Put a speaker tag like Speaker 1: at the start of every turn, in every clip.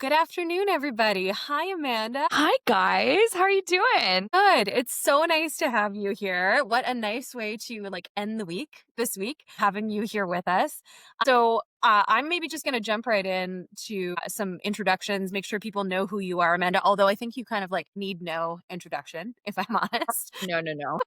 Speaker 1: good afternoon, everybody. Hi, Amanda.
Speaker 2: Hi guys, how are you doing?
Speaker 1: Good. It's so nice to have you here. What a nice way to end the week this week, having you here with us. I'm maybe just going to jump right in to some introductions, make sure people know who you are, Amanda. Although I think you kind of need no introduction, if I'm honest.
Speaker 2: No, no, no.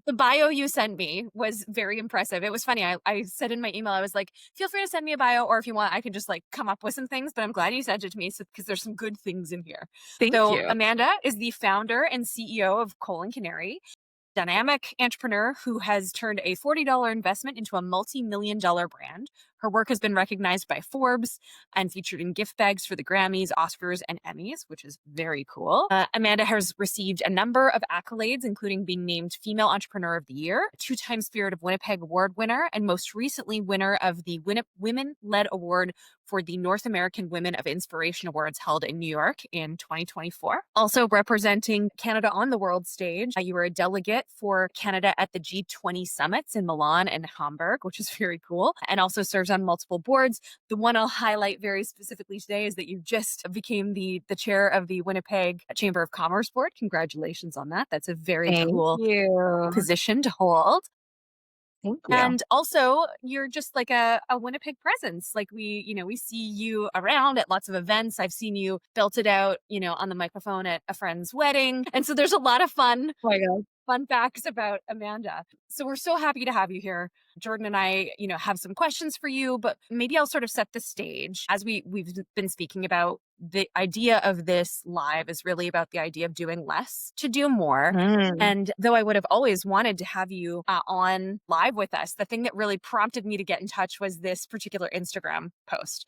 Speaker 1: The bio you sent me was very impressive. It was funny. I said in my email, I was like, feel free to send me a bio, or if you want, I can just come up with some things. But I'm glad you sent it to me because there's some good things in here.
Speaker 2: Thank
Speaker 1: So
Speaker 2: you.
Speaker 1: Amanda is the founder and CEO of Canary, dynamic entrepreneur who has turned a $40 investment into a multi-million-dollar brand. Her work has been recognized by Forbes and featured in gift bags for the Grammys, Oscars, and Emmys, which is very cool. Amanda has received a number of accolades, including being named Female Entrepreneur of the Year, two-time Spirit of Winnipeg Award winner, and most recently winner of the Women-Led Award for the North American Women of Inspiration Awards held in New York in 2024. Also representing Canada on the world stage, you were a delegate for Canada at the G20 summits in Milan and Hamburg, which is very cool, and also serves on multiple boards. The one I'll highlight very specifically today is that you just became the chair of the Winnipeg Chamber of Commerce Board. Congratulations on that. That's a very
Speaker 2: Thank
Speaker 1: cool
Speaker 2: you.
Speaker 1: position to hold.
Speaker 2: Thank you.
Speaker 1: And also, you're just like a Winnipeg presence. We see you around at lots of events. I've seen you belt it out, on the microphone at a friend's wedding. And so there's a lot of
Speaker 2: Oh my God.
Speaker 1: fun facts about Amanda. So we're so happy to have you here. Jordan and I, have some questions for you, but maybe I'll sort of set the stage. As we've been speaking about, the idea of this live is really about the idea of doing less to do more.
Speaker 2: Mm.
Speaker 1: And though I would have always wanted to have you on live with us, the thing that really prompted me to get in touch was this particular Instagram post.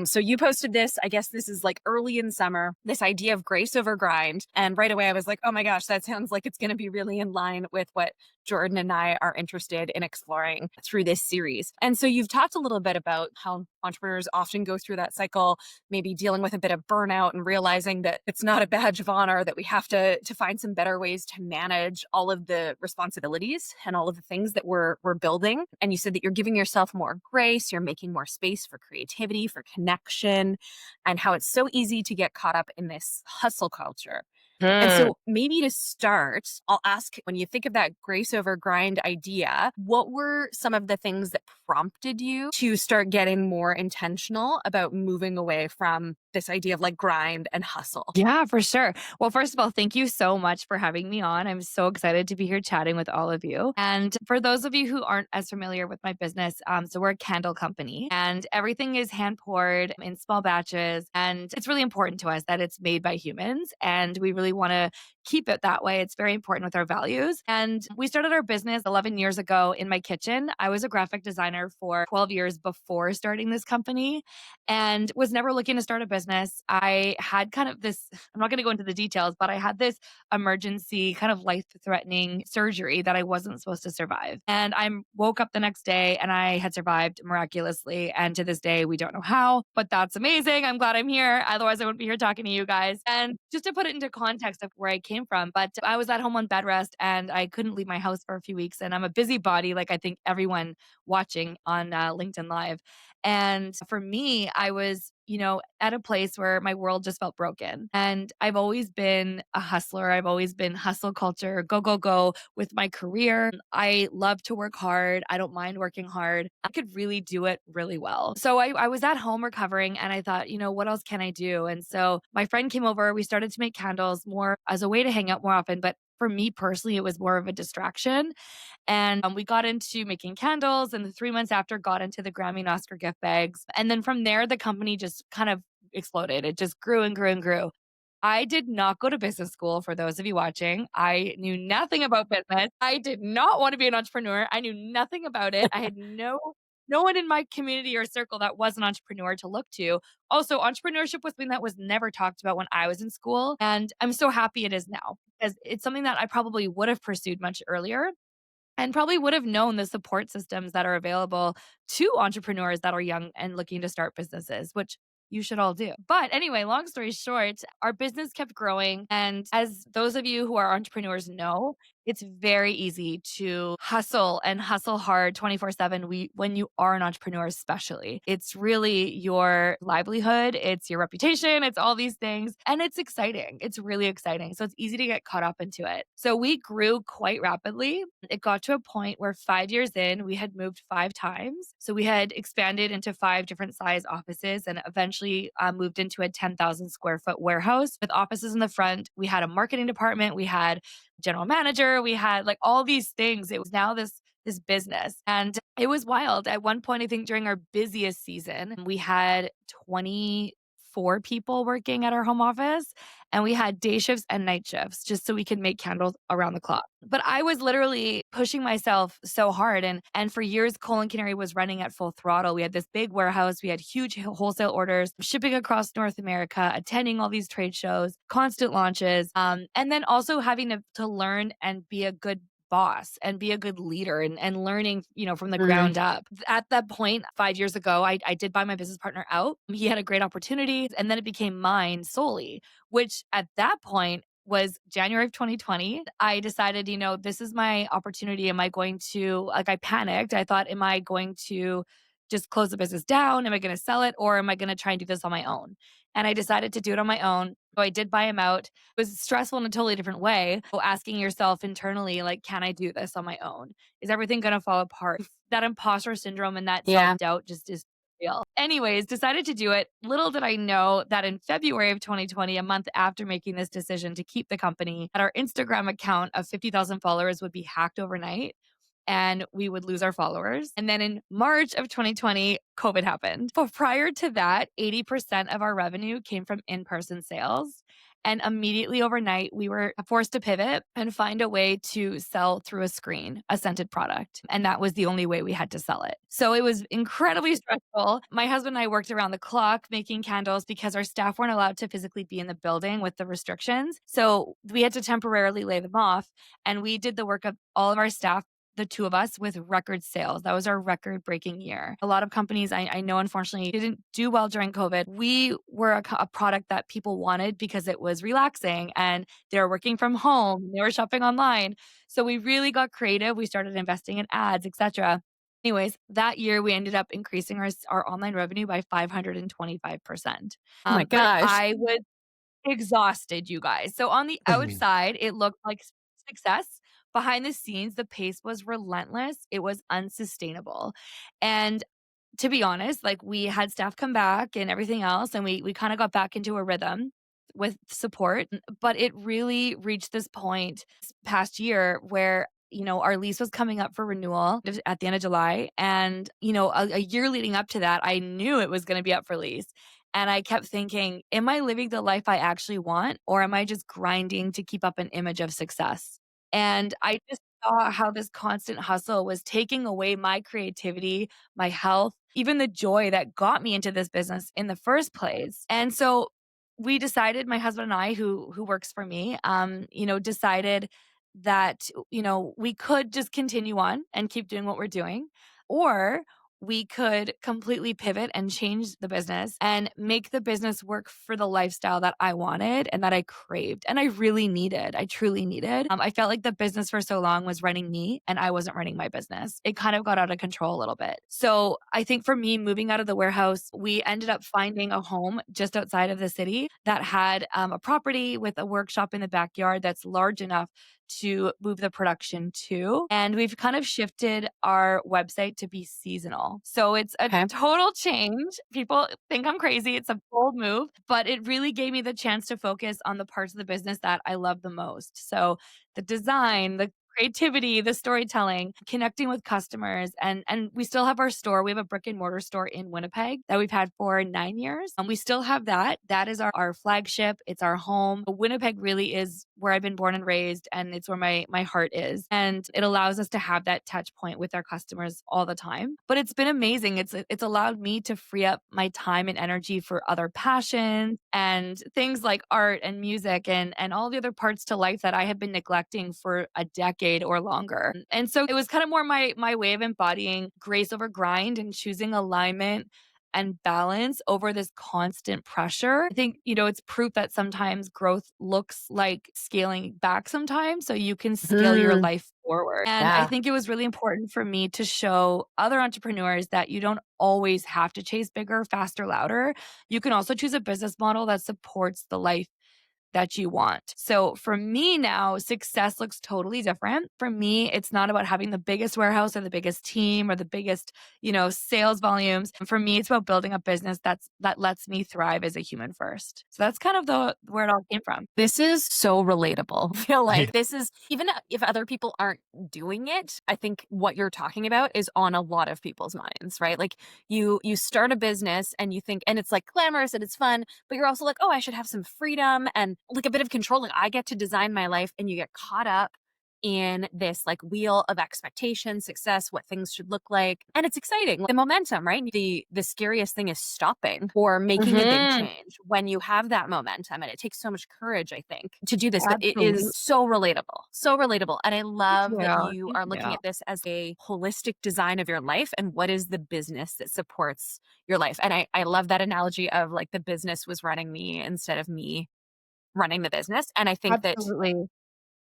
Speaker 1: So you posted this, I guess this is like early in summer, this idea of grace over grind. And right away I was like, oh my gosh, that sounds like it's going to be really in line with what Jordan and I are interested in exploring through this series. And so you've talked a little bit about how entrepreneurs often go through that cycle, maybe dealing with a bit of burnout and realizing that it's not a badge of honor, that we have to find some better ways to manage all of the responsibilities and all of the things that we're building. And you said that you're giving yourself more grace, you're making more space for creativity, for connection, and how it's so easy to get caught up in this hustle culture. And
Speaker 2: Mm.
Speaker 1: so maybe to start, I'll ask, when you think of that grace over grind idea, what were some of the things that prompted you to start getting more intentional about moving away from this idea of grind and hustle?
Speaker 2: Yeah, for sure. Well, first of all, thank you so much for having me on. I'm so excited to be here chatting with all of you. And for those of you who aren't as familiar with my business, so we're a candle company and everything is hand poured in small batches. And it's really important to us that it's made by humans. And we really want to keep it that way. It's very important with our values. And we started our business 11 years ago in my kitchen. I was a graphic designer for 12 years before starting this company and was never looking to start a business. I had kind of this, I'm not going to go into the details, but I had this emergency kind of life threatening surgery that I wasn't supposed to survive. And I woke up the next day and I had survived miraculously. And to this day, we don't know how, but that's amazing. I'm glad I'm here. Otherwise, I wouldn't be here talking to you guys. And just to put it into context of where I came from, but I was at home on bed rest and I couldn't leave my house for a few weeks. And I'm a busybody, like I think everyone watching on LinkedIn Live. And for me, I was, at a place where my world just felt broken. And I've always been a hustler. I've always been hustle culture, go, go, go with my career. I love to work hard. I don't mind working hard. I could really do it really well. So I was at home recovering and I thought, what else can I do? And so my friend came over. We started to make candles more as a way to hang out more often. But for me personally, it was more of a distraction. And we got into making candles and the 3 months after got into the Grammy and Oscar gift bags. And then from there, the company just kind of exploded. It just grew and grew and grew. I did not go to business school for those of you watching. I knew nothing about business. I did not want to be an entrepreneur. I knew nothing about it. I had no one in my community or circle that was an entrepreneur to look to. Also, entrepreneurship was something that was never talked about when I was in school. And I'm so happy it is now because it's something that I probably would have pursued much earlier and probably would have known the support systems that are available to entrepreneurs that are young and looking to start businesses, which you should all do. But anyway, long story short, our business kept growing. And as those of you who are entrepreneurs know, It's very easy to hustle and hustle hard 24/7 when you are an entrepreneur especially. It's really your livelihood, it's your reputation, it's all these things, and it's exciting. It's really exciting. So it's easy to get caught up into it. So we grew quite rapidly. It got to a point where 5 years in, we had moved 5 times. So we had expanded into 5 different size offices and eventually moved into a 10,000 square foot warehouse with offices in the front. We had a marketing department, we had general manager, we had like all these things. It was now this business. And it was wild. At one point, I think during our busiest season, we had 24 people working at our home office and we had day shifts and night shifts just so we could make candles around the clock. But I was literally pushing myself so hard and for years Cole and Canary was running at full throttle. We had this big warehouse, we had huge wholesale orders, shipping across North America, attending all these trade shows, constant launches, and then also having to learn and be a good boss and be a good leader and learning, from the
Speaker 1: Mm.
Speaker 2: ground up. At that point, 5 years ago, I did buy my business partner out. He had a great opportunity and then it became mine solely, which at that point was January of 2020. I decided, this is my opportunity. Am I going to, like, I panicked. I thought, am I going to just close the business down? Am I going to sell it? Or am I going to try and do this on my own? And I decided to do it on my own. So I did buy him out. It was stressful in a totally different way. So asking yourself internally, like, can I do this on my own? Is everything going to fall apart? That imposter syndrome and that self
Speaker 1: Yeah.
Speaker 2: doubt just is real. Anyways, decided to do it. Little did I know that in February of 2020, a month after making this decision to keep the company, that our Instagram account of 50,000 followers would be hacked overnight and we would lose our followers. And then in March of 2020, COVID happened. But prior to that, 80% of our revenue came from in person sales. And immediately overnight, we were forced to pivot and find a way to sell through a screen, a scented product. And that was the only way we had to sell it. So it was incredibly stressful. My husband and I worked around the clock making candles because our staff weren't allowed to physically be in the building with the restrictions. So we had to temporarily lay them off. And we did the work of all of our staff, the two of us, with record sales. That was our record breaking year. A lot of companies I know, unfortunately, didn't do well during COVID. We were a product that people wanted because it was relaxing and they were working from home, they were shopping online. So we really got creative. We started investing in ads, etc. Anyways, that year we ended up increasing our online revenue by 525%.
Speaker 1: Oh my
Speaker 2: But
Speaker 1: gosh.
Speaker 2: I was exhausted, you guys. So on the outside, it looked like success. Behind the scenes, the pace was relentless. It was unsustainable. And to be honest, like, we had staff come back and everything else, and we kind of got back into a rhythm with support. But it really reached this point this past year where our lease was coming up for renewal at the end of July. And, a year leading up to that, I knew it was going to be up for lease. And I kept thinking, am I living the life I actually want? Or am I just grinding to keep up an image of success? And I just saw how this constant hustle was taking away my creativity, my health, even the joy that got me into this business in the first place. And so we decided, my husband and I, who works for me, decided that, we could just continue on and keep doing what we're doing, or we could completely pivot and change the business and make the business work for the lifestyle that I wanted and that I craved and I really needed. I truly needed. I felt like the business for so long was running me and I wasn't running my business. It kind of got out of control a little bit. So I think for me, moving out of the warehouse, we ended up finding a home just outside of the city that had a property with a workshop in the backyard that's large enough to move the production to. And we've kind of shifted our website to be seasonal. So it's a
Speaker 1: Okay.
Speaker 2: total change. People think I'm crazy. It's a bold move, but it really gave me the chance to focus on the parts of the business that I love the most. So the design, the creativity, the storytelling, connecting with customers. And we still have our store. We have a brick and mortar store in Winnipeg that we've had for 9 years. And we still have that. That is our flagship. It's our home. Winnipeg really is where I've been born and raised, and it's where my heart is. And it allows us to have that touch point with our customers all the time. But it's been amazing. It's allowed me to free up my time and energy for other passions and things like art and music and all the other parts to life that I have been neglecting for a decade or longer. And so it was kind of more my way of embodying grace over grind and choosing alignment and balance over this constant pressure. I think, it's proof that sometimes growth looks like scaling back sometimes so you can scale your
Speaker 1: Mhm.
Speaker 2: life forward. And I
Speaker 1: Yeah.
Speaker 2: think it was really important for me to show other entrepreneurs that you don't always have to chase bigger, faster, louder. You can also choose a business model that supports the life that you want. So for me now, success looks totally different. For me, it's not about having the biggest warehouse or the biggest team or the biggest, sales volumes. For me, it's about building a business that lets me thrive as a human first. So that's kind of the where it all came from.
Speaker 1: This is so relatable. I feel
Speaker 3: Yeah.
Speaker 1: like this is even if other people aren't doing it, I think what you're talking about is on a lot of people's minds, right? Like you start a business and you think and it's like glamorous and it's fun, but you're also like, "Oh, I should have some freedom and like a bit of control. Like I get to design my life." And you get caught up in this like wheel of expectation, success, what things should look like. And it's exciting. The momentum, right? The scariest thing is stopping or making a big
Speaker 2: Mhm.
Speaker 1: change when you have that momentum. And it takes so much courage, I think, to do this. But it is
Speaker 2: Absolutely.
Speaker 1: so relatable. So relatable. And I
Speaker 2: Thank
Speaker 1: love that
Speaker 2: you.
Speaker 1: you
Speaker 2: Thank
Speaker 1: are looking
Speaker 2: you.
Speaker 1: at this as a holistic design of your life and what is the business that supports your life. And I love that analogy of like the business was running me instead of me running the business. And I think that
Speaker 2: Absolutely.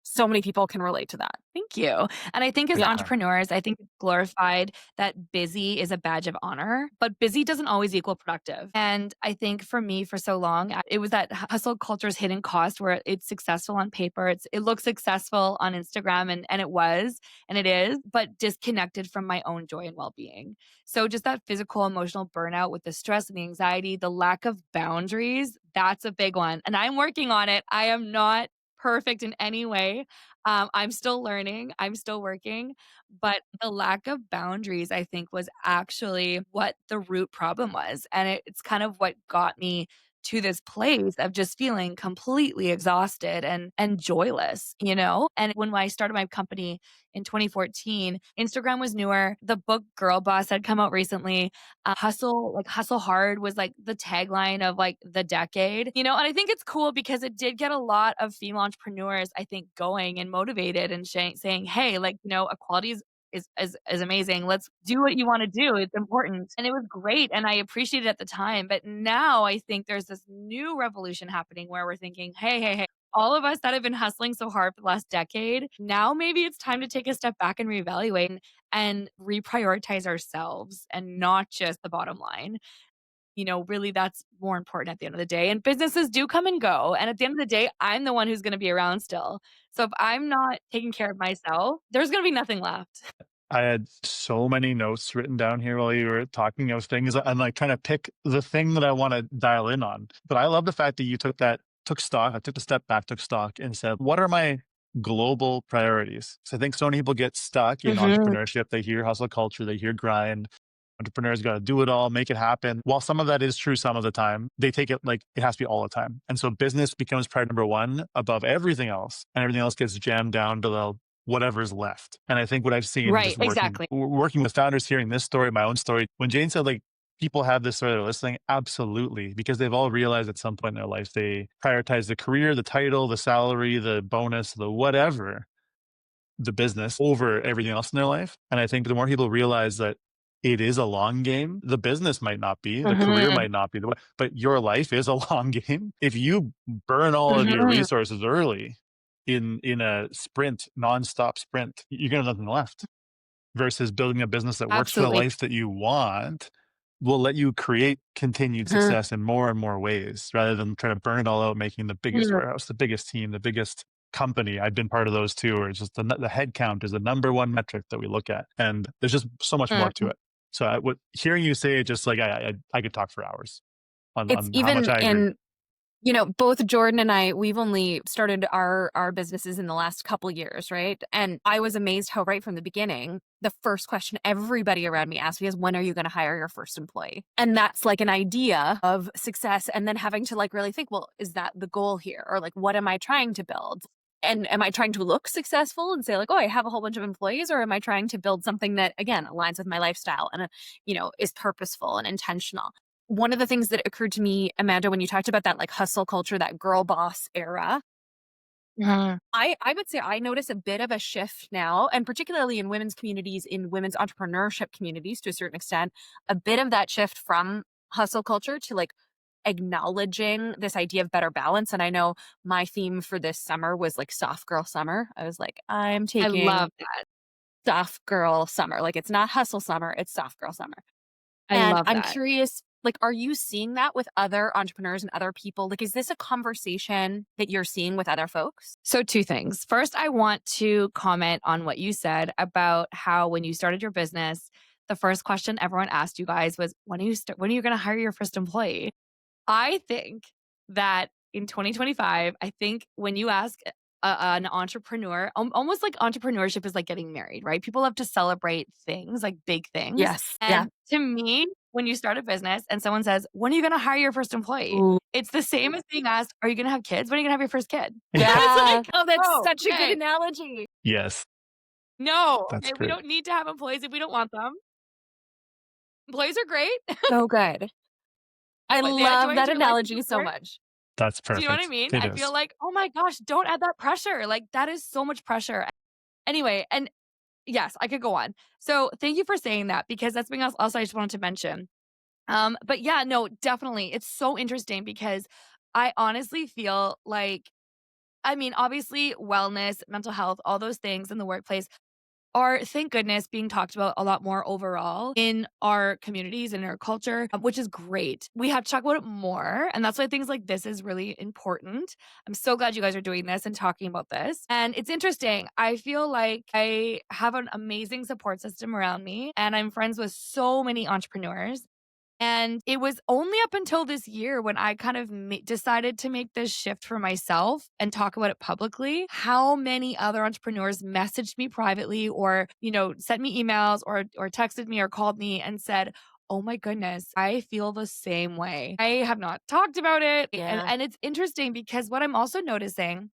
Speaker 1: so many people can relate to that.
Speaker 2: Thank you. And I think as
Speaker 1: Yeah.
Speaker 2: entrepreneurs, I think it's glorified that busy is a badge of honor, but busy doesn't always equal productive. And I think for me, for so long, it was that hustle culture's hidden cost where it's successful on paper. It looks successful on Instagram and it was and it is, but disconnected from my own joy and well-being. So just that physical, emotional burnout with the stress and the anxiety, the lack of boundaries, that's a big one. And I'm working on it. I am not perfect in any way. I'm still learning, I'm still working, but the lack of boundaries, I think, was actually what the root problem was. And it's kind of what got me to this place of just feeling completely exhausted and joyless, you know? And when I started my company in 2014, Instagram was newer. The book Girl Boss had come out recently. Hustle hard was like the tagline of like the decade, and I think it's cool because it did get a lot of female entrepreneurs, I think, going and motivated and saying, hey, like, equality is amazing. Let's do what you want to do. It's important. And it was great. And I appreciated it at the time. But now I think there's this new revolution happening where we're thinking, hey, all of us that have been hustling so hard for the last decade, now maybe it's time to take a step back and reevaluate and reprioritize ourselves and not just the bottom line. Really that's more important at the end of the day. And businesses do come and go. And at the end of the day, I'm the one who's going to be around still. So if I'm not taking care of myself, there's going to be nothing left.
Speaker 3: I had so many notes written down here while you were talking of things. I'm like trying to pick the thing that I want to dial in on. But I love the fact that you took stock. I took a step back, took stock, and said, what are my global priorities? So I think so many people get stuck in
Speaker 2: Mhm.
Speaker 3: entrepreneurship. They hear hustle culture, they hear grind. Entrepreneurs got to do it all, make it happen. While some of that is true some of the time, they take it like it has to be all the time. And so business becomes priority number one above everything else, and everything else gets jammed down to the whatever's left. And I think what I've seen
Speaker 2: Right,
Speaker 3: just
Speaker 2: exactly.
Speaker 3: working with founders, hearing this story, my own story, when Jane said like people have this story they're listening, absolutely, because they've all realized at some point in their life they prioritize the career, the title, the salary, the bonus, the whatever, the business over everything else in their life. And I think the more people realize that it is a long game, the business might not be, the career
Speaker 2: Mhm.
Speaker 3: might not be, but your life is a long game. If you burn all of your
Speaker 2: Mhm.
Speaker 3: resources early in a sprint, nonstop sprint, you're gonna have nothing left. Versus building a business that works for the
Speaker 2: Absolutely.
Speaker 3: life that you want will let you create continued
Speaker 1: Mhm.
Speaker 3: success in more and more ways rather than trying to burn it all out making the biggest
Speaker 2: Mhm.
Speaker 3: warehouse, the biggest team, the biggest company. I've been part of those too, where it's just the head count is the number one metric that we look at. And there's just so much more to
Speaker 2: Mhm.
Speaker 3: it. So hearing you say it, just like I could talk for hours
Speaker 1: It's
Speaker 3: on how much
Speaker 1: even
Speaker 3: I agree.
Speaker 1: in both Jordan and I, we've only started our businesses in the last couple years, right? And I was amazed how right from the beginning, the first question everybody around me asked me is, when are you going to hire your first employee? And that's like an idea of success. And then having to like really think, well, is that the goal here? Or like, what am I trying to build? And am I trying to look successful and say like, oh, I have a whole bunch of employees? Or am I trying to build something that, again, aligns with my lifestyle and, is purposeful and intentional? One of the things that occurred to me, Amanda, when you talked about that like hustle culture, that girl boss era,
Speaker 2: Mhm.
Speaker 1: I would say I notice a bit of a shift now, and particularly in women's communities, in women's entrepreneurship communities to a certain extent, a bit of that shift from hustle culture to like acknowledging this idea of better balance. And I know my theme for this summer was like soft girl summer. I was like, I'm
Speaker 2: I
Speaker 1: taking
Speaker 2: love that.
Speaker 1: soft girl summer. Like it's not hustle summer, it's soft girl summer.
Speaker 2: I
Speaker 1: And
Speaker 2: love
Speaker 1: I'm
Speaker 2: that.
Speaker 1: curious, like, are you seeing that with other entrepreneurs and other people? Like, is this a conversation that you're seeing with other folks?
Speaker 2: So, two things. First, I want to comment on what you said about how when you started your business, the first question everyone asked you guys was, when are you going to hire your first employee? I think that in 2025, I think when you ask an entrepreneur, almost like entrepreneurship is like getting married, right? People have to celebrate things, like big things.
Speaker 1: Yes. Yeah.
Speaker 2: And to me, when you start a business and someone says, when are you going to hire your first employee?
Speaker 1: Ooh.
Speaker 2: It's the same as being asked, are you going to have kids? When are you going to have your first kid?
Speaker 1: Yeah.
Speaker 2: It's like,
Speaker 1: Oh, that's
Speaker 2: oh,
Speaker 1: such a good
Speaker 2: okay.
Speaker 1: analogy.
Speaker 3: Yes,
Speaker 2: No,
Speaker 3: that's
Speaker 2: okay, we
Speaker 3: great.
Speaker 2: don't need to have employees if we don't want them. Employees are great,
Speaker 1: So good. I
Speaker 2: but they add
Speaker 1: love
Speaker 2: joy
Speaker 1: that
Speaker 2: to your life and
Speaker 1: analogy so
Speaker 2: support.
Speaker 1: much.
Speaker 3: That's
Speaker 2: Do you know what I
Speaker 3: perfect.
Speaker 2: mean?
Speaker 3: It
Speaker 2: I feel
Speaker 3: is.
Speaker 2: like, oh my gosh, don't add that pressure. Like that is so much pressure. Anyway, and yes, I could go on. So thank you for saying that because that's something else I just wanted to mention. But yeah, no, definitely. It's so interesting because I honestly feel like, I mean, obviously wellness, mental health, all those things in the workplace are, thank goodness, being talked about a lot more overall in our communities and our culture, which is great. We have to talk about it more. And that's why things like this is really important. I'm so glad you guys are doing this and talking about this. And it's interesting. I feel like I have an amazing support system around me, and I'm friends with so many entrepreneurs. And it was only up until this year when I kind of decided to make this shift for myself and talk about it publicly. How many other entrepreneurs messaged me privately or, sent me emails or texted me or called me and said, "Oh my goodness, I feel the same way." I have not talked about it. And,
Speaker 1: Yeah.
Speaker 2: and it's interesting because what I'm also noticing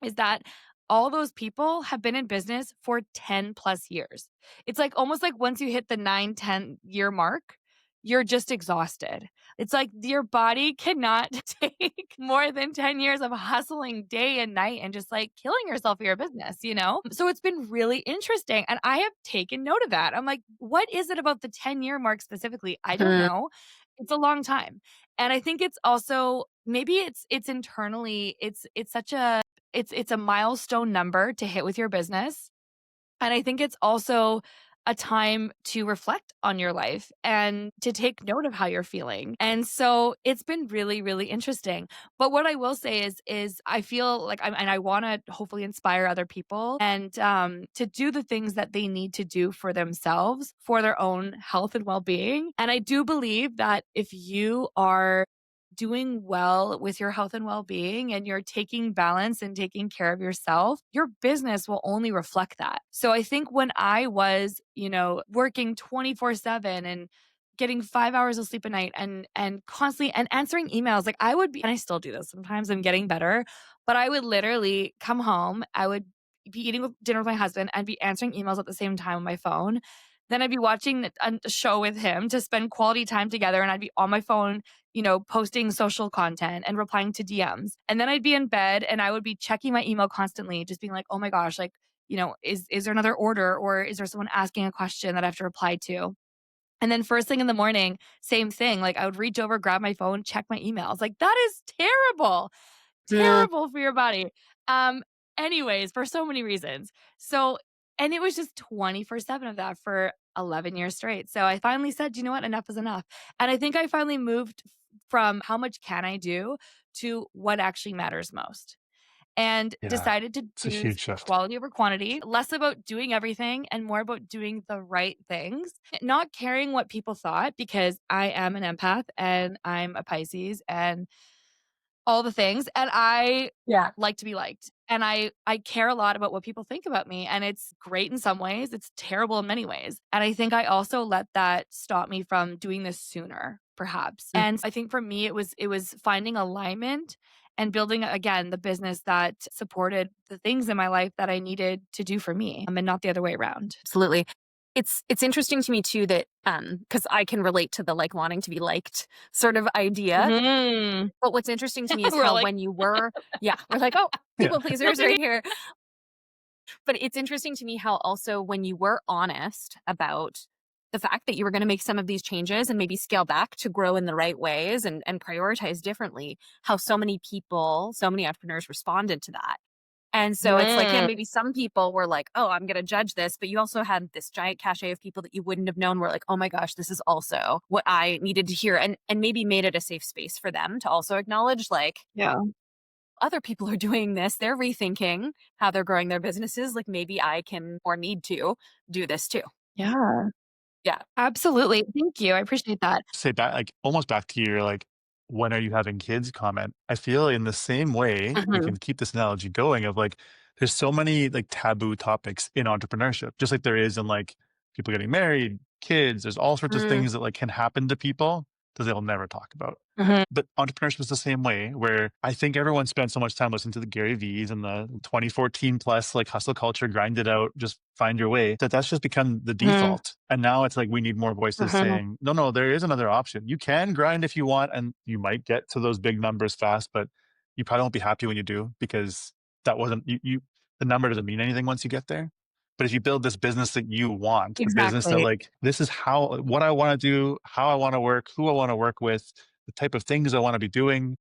Speaker 2: is that all those people have been in business for 10 plus years. It's like almost like once you hit the 9, 10 year mark, you're just exhausted. It's like your body cannot take more than 10 years of hustling day and night and just like killing yourself for your business? So it's been really interesting. And I have taken note of that. I'm like, what is it about the 10-year mark specifically? I don't
Speaker 1: Mhm.
Speaker 2: know. It's a long time. And I think it's also maybe it's internally, it's such a it's a milestone number to hit with your business. And I think it's also a time to reflect on your life and to take note of how you're feeling. And so it's been really, really interesting. But what I will say is I feel like and I want to hopefully inspire other people and to do the things that they need to do for themselves, for their own health and well-being. And I do believe that if you are doing well with your health and well-being and you're taking balance and taking care of yourself, your business will only reflect that. So I think when I was, working 24/7 and getting 5 hours of sleep a night and constantly and answering emails, like I would be, and I still do this sometimes, I'm getting better, but I would literally come home, I would be eating dinner with my husband and be answering emails at the same time on my phone. Then I'd be watching a show with him to spend quality time together, and I'd be on my phone, posting social content and replying to DMs. And then I'd be in bed and I would be checking my email constantly, just being like, oh my gosh, like, is there another order or is there someone asking a question that I have to reply to? And then first thing in the morning, same thing. Like I would reach over, grab my phone, check my emails. Like that is terrible,
Speaker 1: Mm.
Speaker 2: terrible for your body. Um, Anyways, for so many reasons. So, and it was just 24/7 of that for 11 years straight. So I finally said, you know what, enough is enough. And I think I finally moved from how much can I do to what actually matters most, and
Speaker 3: Yeah,
Speaker 2: decided to
Speaker 3: it's a
Speaker 2: choose
Speaker 3: huge shift.
Speaker 2: quality over quantity, less about doing everything and more about doing the right things, not caring what people thought because I am an empath and I'm a Pisces and all the things, and I
Speaker 1: Yeah.
Speaker 2: like to be liked, and I care a lot about what people think about me, and it's great in some ways, it's terrible in many ways, and I think I also let that stop me from doing this sooner, perhaps,
Speaker 1: Mm.
Speaker 2: and I think for me, it was finding alignment and building, again, the business that supported the things in my life that I needed to do for me, and not the other way around.
Speaker 1: Absolutely. It's interesting to me too that because I can relate to the like wanting to be liked sort of idea.
Speaker 2: Mhm.
Speaker 1: But what's interesting to me is
Speaker 2: We're
Speaker 1: how
Speaker 2: like
Speaker 1: when you were, yeah, we're like, oh,
Speaker 3: Yeah.
Speaker 1: people pleasers right here. But it's interesting to me how also when you were honest about the fact that you were going to make some of these changes and maybe scale back to grow in the right ways and prioritize differently, how so many people, so many entrepreneurs responded to that. And so it's like, yeah,
Speaker 2: Mm,
Speaker 1: maybe some people were like, oh, I'm going to judge this. But you also had this giant cachet of people that you wouldn't have known were like, oh my gosh, this is also what I needed to hear. And maybe made it a safe space for them to also acknowledge, like,
Speaker 2: yeah.
Speaker 1: other people are doing this. They're rethinking how they're growing their businesses. Like maybe I can or need to do this too.
Speaker 2: Yeah.
Speaker 1: Yeah.
Speaker 2: Absolutely. Thank you. I appreciate that.
Speaker 3: Say back, like almost back to your like, when are you having kids comment? I feel in the same way, we
Speaker 2: Mhm.
Speaker 3: can keep this analogy going of like, there's so many like taboo topics in entrepreneurship, just like there is in like people getting married, kids, there's all sorts of
Speaker 2: Mm,
Speaker 3: things that like can happen to people that they'll never talk about.
Speaker 2: mhm,
Speaker 3: But entrepreneurship is the same way, where I think everyone spent so much time listening to the Gary V's and the 2014 plus like hustle culture, grind it out, just find your way, that that's just become the
Speaker 2: mhm,
Speaker 3: default. And now it's like we need more voices
Speaker 2: mhm.
Speaker 3: saying, no, no, there is another option. You can grind if you want, and you might get to those big numbers fast, but you probably won't be happy when you do because that wasn't the number doesn't mean anything once you get there. But if you build this business that you want, a business that
Speaker 2: Exactly.
Speaker 3: like this is how what I want to do, how I want to work, who I want to work with, the type of things I want to be doing,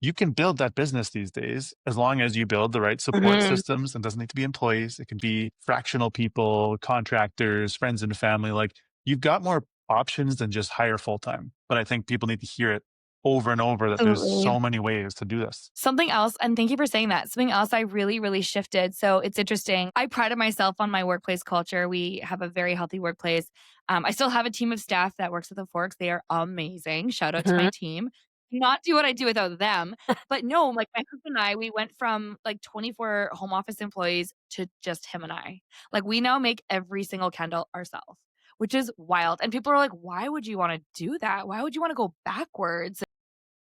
Speaker 3: you can build that business these days as long as you build the right support
Speaker 2: Mhm.
Speaker 3: systems. It doesn't need to be employees. It can be fractional people, contractors, friends and family. Like you've got more options than just hire full time. But I think people need to hear it over and over that there's
Speaker 2: Absolutely.
Speaker 3: so many ways to do this.
Speaker 2: Something else, and thank you for saying that. Something else I really, really shifted. So it's interesting. I prided myself on my workplace culture. We have a very healthy workplace. I still have a team of staff that works at the Forks. They are amazing. Shout out to my
Speaker 1: Mhm.
Speaker 2: team. Not do what I do without them. But no, like my husband and I, we went from like 24 home office employees to just him and I. Like we now make every single candle ourselves, which is wild. And people are like, why would you want to do that? Why would you want to go backwards?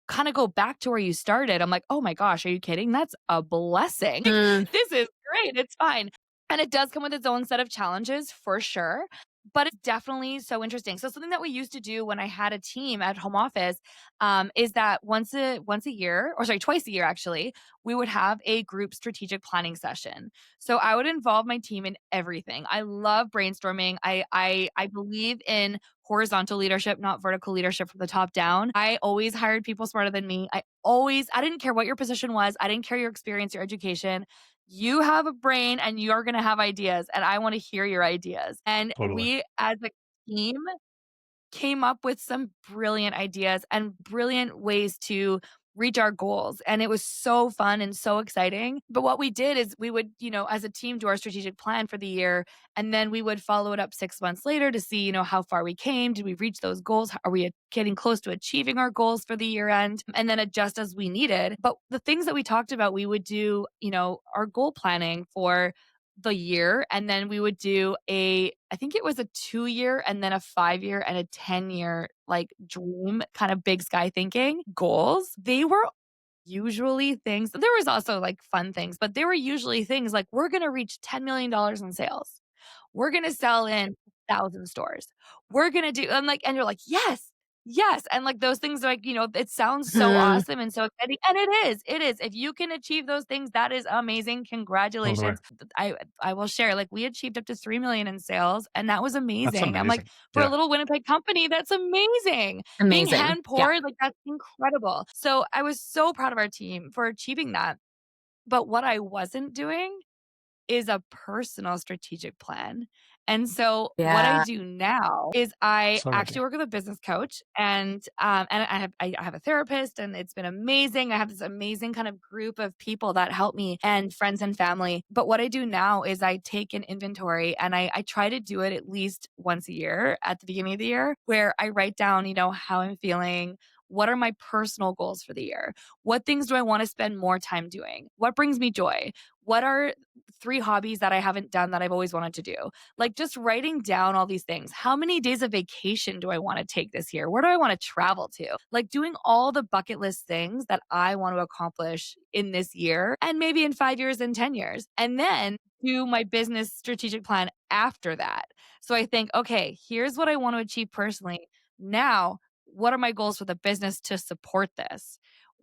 Speaker 2: Kind of go back to where you started. I'm like, "Oh my gosh, are you kidding? That's a blessing.
Speaker 1: Mm.
Speaker 2: This is great. It's fine." And it does come with its own set of challenges for sure, but it's definitely so interesting. So something that we used to do when I had a team at home office, is that once a year, or sorry, twice a year actually, we would have a group strategic planning session. So I would involve my team in everything. I love brainstorming. I believe in horizontal leadership, not vertical leadership from the top down. I always hired people smarter than me. I didn't care what your position was. I didn't care your experience, your education. You have a brain and you're going to have ideas, and I want to hear your ideas. And
Speaker 3: Totally.
Speaker 2: we as a team came up with some brilliant ideas and brilliant ways to reach our goals. And it was so fun and so exciting. But what we did is we would, as a team, do our strategic plan for the year. And then we would follow it up 6 months later to see, how far we came. Did we reach those goals? Are we getting close to achieving our goals for the year end? And then adjust as we needed. But the things that we talked about, we would do, our goal planning for the year, and then we would do I think it was a 2 year and then a 5 year and a 10 year like dream kind of big sky thinking goals. They were usually things, there was also like fun things, but they were usually things like we're going to reach $10 million in sales. We're going to sell in 1,000 stores. We're going to do, and you're like, yes, yes. And like those things, like, it sounds so
Speaker 1: Mhm.
Speaker 2: awesome and so exciting. And it is. If you can achieve those things, that is amazing.
Speaker 3: Totally.
Speaker 2: Congratulations. I will share, like, we achieved up to 3 million in sales, and that was
Speaker 3: That's
Speaker 2: amazing. I'm like,
Speaker 3: amazing.
Speaker 2: for a
Speaker 3: Yeah.
Speaker 2: little Winnipeg company, that's amazing. Being
Speaker 1: Amazing.
Speaker 2: hand
Speaker 1: Yeah.
Speaker 2: poured, like, that's incredible. So I was so proud of our team for achieving that. But what I wasn't doing is a personal strategic plan. And so what I
Speaker 1: Yeah.
Speaker 2: do now is I
Speaker 3: So
Speaker 2: actually
Speaker 3: ready.
Speaker 2: work with a business coach, and I have a therapist, and it's been amazing. I have this amazing kind of group of people that help me, and friends and family. But what I do now is I take an inventory, and I try to do it at least once a year at the beginning of the year, where I write down, how I'm feeling. What are my personal goals for the year? What things do I want to spend more time doing? What brings me joy? What are 3 hobbies that I haven't done that I've always wanted to do? Like, just writing down all these things. How many days of vacation do I want to take this year? Where do I want to travel to? Like, doing all the bucket list things that I want to accomplish in this year and maybe in 5 years and 10 years. And then do my business strategic plan after that. So I think, okay, here's what I want to achieve personally. Now, what are my goals for the business to support this?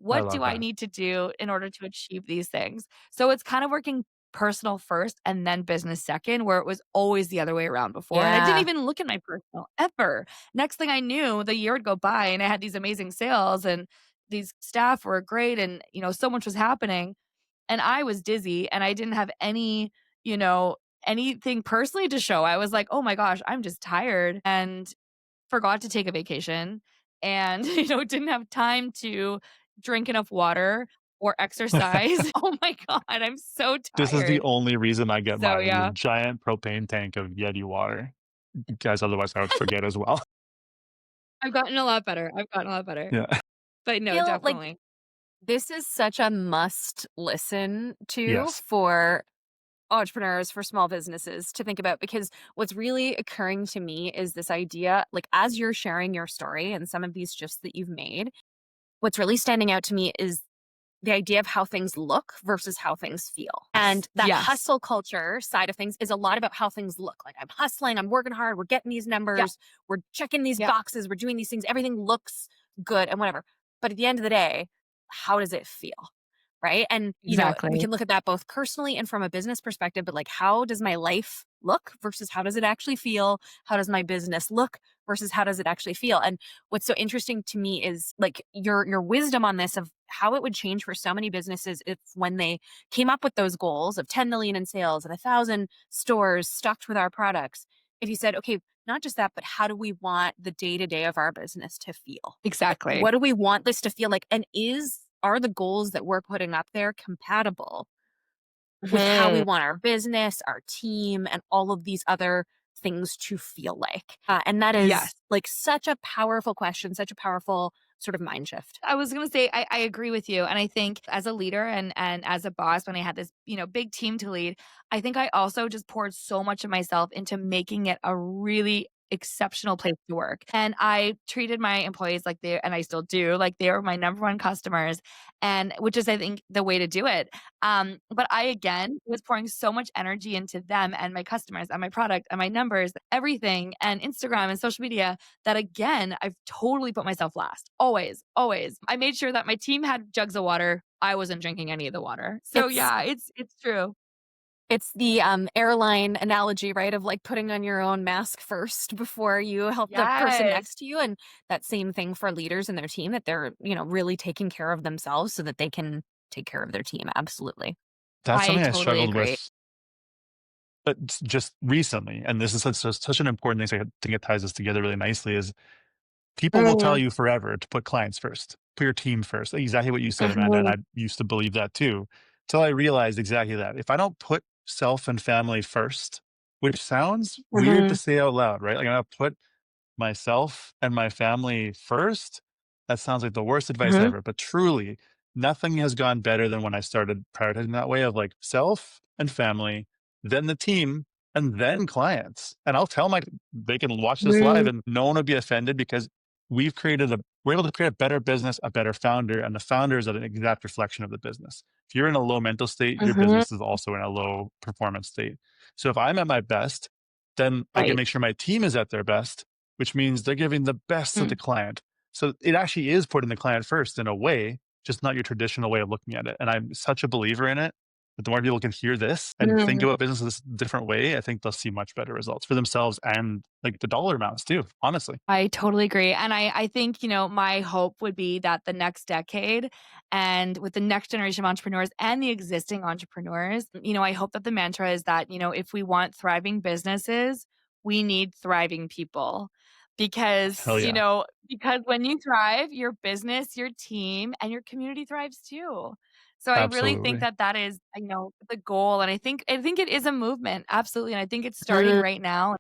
Speaker 3: I
Speaker 2: What do
Speaker 3: love
Speaker 2: I
Speaker 3: that.
Speaker 2: need to do in order to achieve these things? So it's kind of working personal first and then business second, where it was always the other way around before. And I didn't
Speaker 1: Yeah.
Speaker 2: even look at my personal ever. Next thing I knew, the year would go by and I had these amazing sales and these staff were great and, so much was happening. And I was dizzy and I didn't have you know, anything personally to show. I was like, oh my gosh, I'm just tired and forgot to take a vacation and, didn't have time to drink enough water or exercise. Oh my God, I'm so
Speaker 3: This is the
Speaker 2: tired.
Speaker 3: only reason I get
Speaker 2: So,
Speaker 3: mine is a
Speaker 2: yeah,
Speaker 3: giant propane tank of Yeti water. Guys, otherwise I would forget as well.
Speaker 2: I've gotten a lot better. I've gotten a lot better.
Speaker 3: Yeah.
Speaker 2: But no,
Speaker 1: Feel like
Speaker 2: definitely.
Speaker 1: this is such a must listen to
Speaker 3: Yes.
Speaker 1: for entrepreneurs, for small businesses to think about, because what's really occurring to me is this idea, like as you're sharing your story and some of these shifts that you've made, what's really standing out to me is the idea of how things look versus how things feel. And that
Speaker 2: Yes.
Speaker 1: hustle culture side of things is a lot about how things look. Like I'm hustling, I'm working hard, we're getting these
Speaker 2: Yeah.
Speaker 1: numbers, we're checking these
Speaker 2: Yeah.
Speaker 1: boxes, we're doing these things, everything looks good and whatever. But at the end of the day, how does it feel? Right. And, we
Speaker 2: Exactly.
Speaker 1: can look at that both personally and from a business perspective, but like, how does my life look versus how does it actually feel? How does my business look versus how does it actually feel? And what's so interesting to me is like your wisdom on this of how it would change for so many businesses if when they came up with those goals of 10 million in sales and 1,000 stores stocked with our products, if you said, okay, not just that, but how do we want the day to day of our business to feel? Like,
Speaker 2: Exactly.
Speaker 1: what do we want this to feel like? And are the goals that we're putting up there compatible with how we
Speaker 2: Mhm.
Speaker 1: want our business, our team, and all of these other things to feel like? And that is
Speaker 2: Yes.
Speaker 1: like such a powerful question, such a powerful sort of mind shift.
Speaker 2: I was gonna say I agree with you. And I think as a leader and as a boss, when I had this, big team to lead, I think I also just poured so much of myself into making it a really exceptional place to work. And I treated my employees like and I still do, like they were my number one customers. And which is I think the way to do it. But I again was pouring so much energy into them and my customers and my product and my numbers, everything and Instagram and social media that again, I've totally put myself last. Always, always. I made sure that my team had jugs of water. I wasn't drinking any of the water. So
Speaker 1: It's
Speaker 2: yeah, it's true.
Speaker 1: it's the airline analogy, right? Of like putting on your own mask first before you help the person
Speaker 2: Yes.
Speaker 1: next to you. And that same thing for leaders and their team, that they're, really taking care of themselves so that they can take care of their team. Absolutely.
Speaker 3: That's
Speaker 2: I
Speaker 3: something I
Speaker 2: totally
Speaker 3: struggled
Speaker 2: agree.
Speaker 3: with, but just recently, and this is such an important thing, so I think it ties this together really nicely, is people will tell
Speaker 2: Mhm,
Speaker 3: you forever to put clients first, put your team first. Exactly what you said, Amanda, and
Speaker 2: mhm,
Speaker 3: I used to believe that too, till I realized exactly that. If I don't put self and family first, which sounds weird to
Speaker 2: mhm,
Speaker 3: say out loud, right? Like, I'm gonna put myself and my family first. That sounds like the worst advice
Speaker 2: mhm,
Speaker 3: ever, but truly, nothing has gone better than when I started prioritizing that way of like self and family, then the team, and then clients. And I'll tell they can watch this live
Speaker 2: mhm,
Speaker 3: and no one will be offended because we're able to create a better business, a better founder, and the founder is an exact reflection of the business. If you're in a low mental state, your
Speaker 2: mhm.
Speaker 3: business is also in a low performance state. So if I'm at my best, then I can
Speaker 2: Right.
Speaker 3: make sure my team is at their best, which means they're giving the best to the
Speaker 2: Mm,
Speaker 3: client. So it actually is putting the client first in a way, just not your traditional way of looking at it. And I'm such a believer in it. But the more people can hear this and think
Speaker 2: mm.
Speaker 3: about business this different way, I think they'll see much better results for themselves and like the dollar amounts too, honestly.
Speaker 2: I totally agree. And I think, my hope would be that the next decade and with the next generation of entrepreneurs and the existing entrepreneurs, I hope that the mantra is that, if we want thriving businesses, we need thriving people.
Speaker 3: Hell
Speaker 2: Because,
Speaker 3: yeah.
Speaker 2: because when you thrive, your business, your team, and your community thrives too. So I really think
Speaker 3: Absolutely.
Speaker 2: that that is, the goal. And I think it is a movement. Absolutely. And I think it's starting right now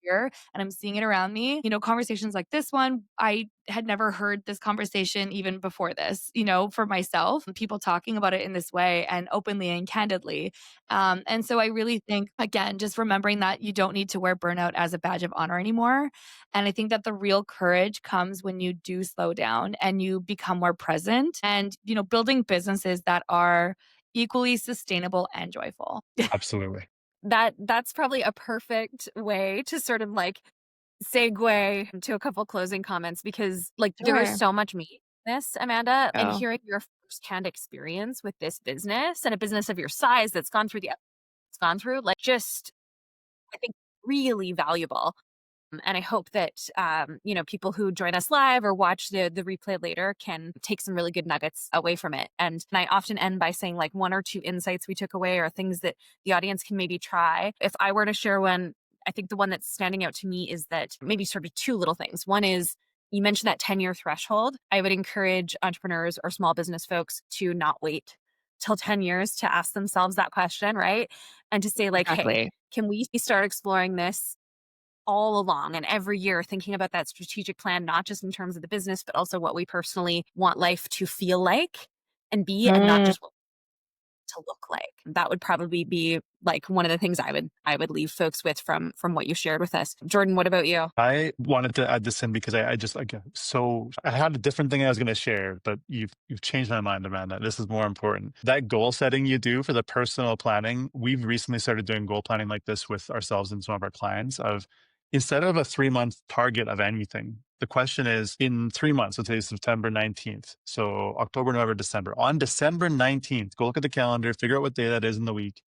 Speaker 2: here and I'm seeing it around me. Conversations like this one, I had never heard this conversation even before this, for myself, people talking about it in this way and openly and candidly. And so I really think, again, just remembering that you don't need to wear burnout as a badge of honor anymore. And I think that the real courage comes when you do slow down and you become more present and, building businesses that are equally sustainable and joyful.
Speaker 3: Absolutely.
Speaker 1: That's probably a perfect way to sort of like segue to a couple closing comments, because like there is
Speaker 2: Sure.
Speaker 1: so much meat in this, Amanda, and
Speaker 2: Oh,
Speaker 1: hearing your firsthand experience with this business and a business of your size that's gone through it's gone through, like, just, I think, really valuable. And I hope that people who join us live or watch the replay later can take some really good nuggets away from it. And I often end by saying like one or two insights we took away or things that the audience can maybe try. If I were to share one, I think the one that's standing out to me is that maybe sort of two little things. One is you mentioned that 10-year threshold. I would encourage entrepreneurs or small business folks to not wait till 10 years to ask themselves that question, right? And to say like, hey,
Speaker 2: Exactly.
Speaker 1: can we start exploring this all along and every year thinking about that strategic plan, not just in terms of the business, but also what we personally want life to feel like and be, and not
Speaker 2: Mm.
Speaker 1: just what to look like. That would probably be like one of the things I would leave folks with from what you shared with us. Jordan, what about you?
Speaker 3: I wanted to add this in because I just like so I had a different thing I was going to share, but you've changed my mind, Amanda. This is more important. That goal setting you do for the personal planning, we've recently started doing goal planning like this with ourselves and some of our clients. Of instead of a 3 month target of anything, the question is in 3 months. So today's September 19th. So October, November, December. On December 19th, go look at the calendar, figure out what day that is in the week.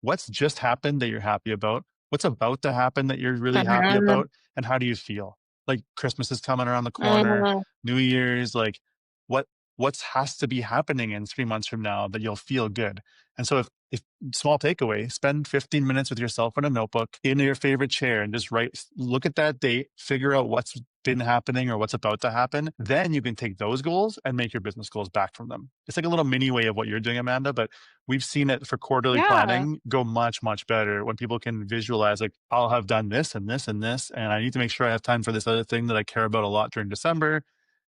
Speaker 3: What's just happened that you're happy about? What's about to happen that you're really happy
Speaker 2: Mhm.
Speaker 3: about? And how do you feel? Like Christmas is coming around the corner,
Speaker 2: Mhm.
Speaker 3: New Year's, like what what's has to be happening in 3 months from now that you'll feel good. And so if small takeaway, spend 15 minutes with yourself in a notebook in your favorite chair and just look at that date, figure out what's been happening or what's about to happen. Then you can take those goals and make your business goals back from them. It's like a little mini way of what you're doing, Amanda, but we've seen it for quarterly
Speaker 2: Yeah.
Speaker 3: planning go much, much better when people can visualize, like, I'll have done this and this and this, and I need to make sure I have time for this other thing that I care about a lot during December.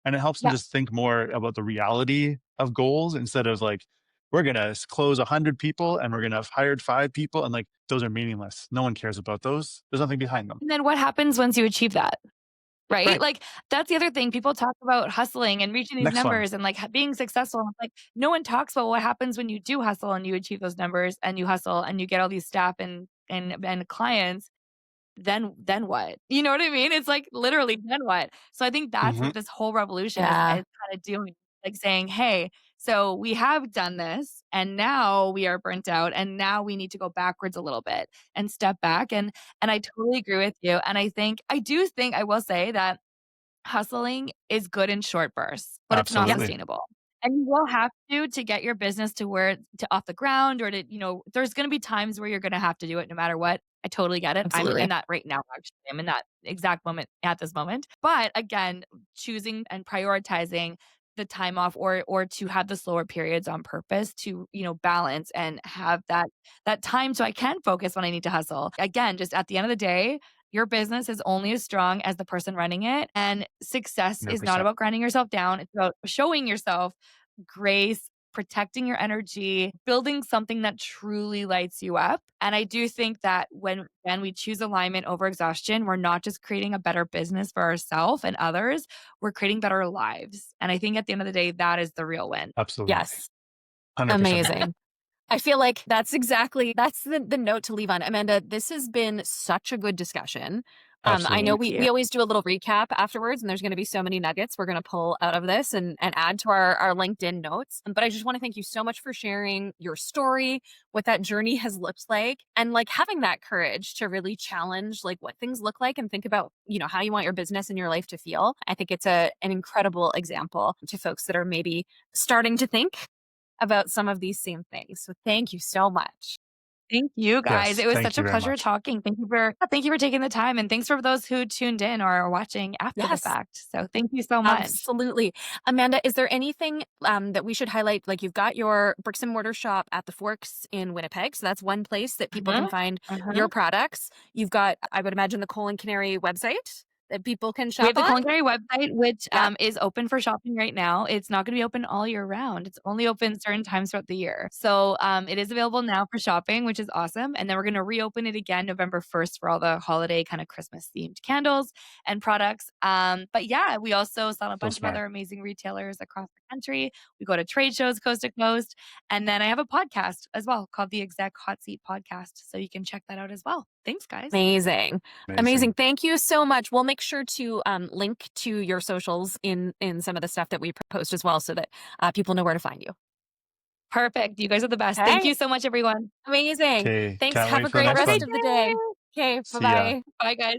Speaker 3: And it helps them
Speaker 2: Yeah.
Speaker 3: just think more about the reality of goals instead of like, we're going to close 100 people and we're going to have hired 5 people. And like, those are meaningless. No one cares about those. There's nothing behind them.
Speaker 2: And then what happens once you achieve that? Right?
Speaker 3: Right.
Speaker 2: Like, that's the other thing. People talk about hustling and reaching these
Speaker 3: Next one.
Speaker 2: numbers and, like, being successful. And like, no one talks about what happens when you do hustle and you achieve those numbers and you hustle and you get all these staff and clients. Then what? You know what I mean? It's like, literally, then what? So I think that's
Speaker 3: Hmm.
Speaker 2: what this whole revolution is
Speaker 1: Yeah.
Speaker 2: kinda doing, like, saying, "Hey, so we have done this, and now we are burnt out, and now we need to go backwards a little bit and step back," and I totally agree with you, and I will say that hustling is good in short bursts, but it's not
Speaker 1: Yep.
Speaker 3: Absolutely.
Speaker 2: sustainable. And you will have to get your business to off the ground or to, there's gonna be times where you're gonna have to do it no matter what. I totally get it. I'm in
Speaker 1: Absolutely.
Speaker 2: that right now, actually. I'm in that exact moment at this moment. But again, choosing and prioritizing the time off or to have the slower periods on purpose to, balance and have that time so I can focus when I need to hustle. Again, just at the end of the day, your business is only as strong as the person running it. And success is not
Speaker 3: 100%.
Speaker 2: about grinding yourself down. It's about showing yourself grace, protecting your energy, building something that truly lights you up. And I do think that when we choose alignment over exhaustion, we're not just creating a better business for ourselves and others, we're creating better lives. And I think at the end of the day, that is the real win.
Speaker 3: Absolutely.
Speaker 1: Yes.
Speaker 3: 100%.
Speaker 1: Amazing. I feel like that's the note to leave on. Amanda, this has been such a good discussion. I know
Speaker 3: Absolutely.
Speaker 2: Thank
Speaker 1: we
Speaker 2: you.
Speaker 1: always do a little recap afterwards, and there's going to be so many nuggets we're going to pull out of this and add to our LinkedIn notes. But I just want to thank you so much for sharing your story, what that journey has looked like, and like having that courage to really challenge like what things look like and think about, how you want your business and your life to feel. I think it's an incredible example to folks that are maybe starting to think about some of these same things. So thank you so much.
Speaker 2: Thank you guys.
Speaker 3: Yes.
Speaker 2: It was
Speaker 3: Thank
Speaker 2: such
Speaker 3: you
Speaker 2: a
Speaker 3: very
Speaker 2: pleasure
Speaker 3: much.
Speaker 2: talking. Thank you for taking the time and thanks for those who tuned in or are watching after the
Speaker 1: Yes,
Speaker 2: fact. So thank you so much.
Speaker 1: absolutely. Amanda, is there anything that we should highlight? Like you've got your bricks and mortar shop at the Forks in Winnipeg. So that's one place that people can
Speaker 2: Mhm,
Speaker 1: find your
Speaker 2: mhm.
Speaker 1: products. You've got, I would imagine, the Colin Canary website that people can
Speaker 2: We
Speaker 1: shop
Speaker 2: have the
Speaker 1: on.
Speaker 2: Canary website, which,
Speaker 1: Yep.
Speaker 2: is open for shopping right now. It's not gonna be open all year round. It's only open certain times throughout the year. So, it is available now for shopping, which is awesome, and then we're gonna reopen it again November 1st for all the holiday kinda Christmas-themed candles and products. But yeah, we also sell a
Speaker 3: So
Speaker 2: bunch of
Speaker 3: smart.
Speaker 2: other amazing retailers across the country. We go to trade shows coast to coast. And then I have a podcast as well called the Exec Hot Seat Podcast. So you can check that out as well. Thanks, guys.
Speaker 1: Amazing. Amazing. Thank you so much. We'll make sure to link to your socials in some of the stuff that we post as well so that people know where to find you.
Speaker 2: Perfect. You guys are the best. Thank you so much, everyone.
Speaker 1: Amazing.
Speaker 3: Okay,
Speaker 1: Thanks.
Speaker 3: can't
Speaker 1: Have
Speaker 3: wait
Speaker 1: a
Speaker 3: for the
Speaker 1: great
Speaker 3: next
Speaker 1: rest
Speaker 3: one.
Speaker 1: of the day. Okay.
Speaker 3: See ya.
Speaker 1: Bye-bye.
Speaker 2: Bye, guys.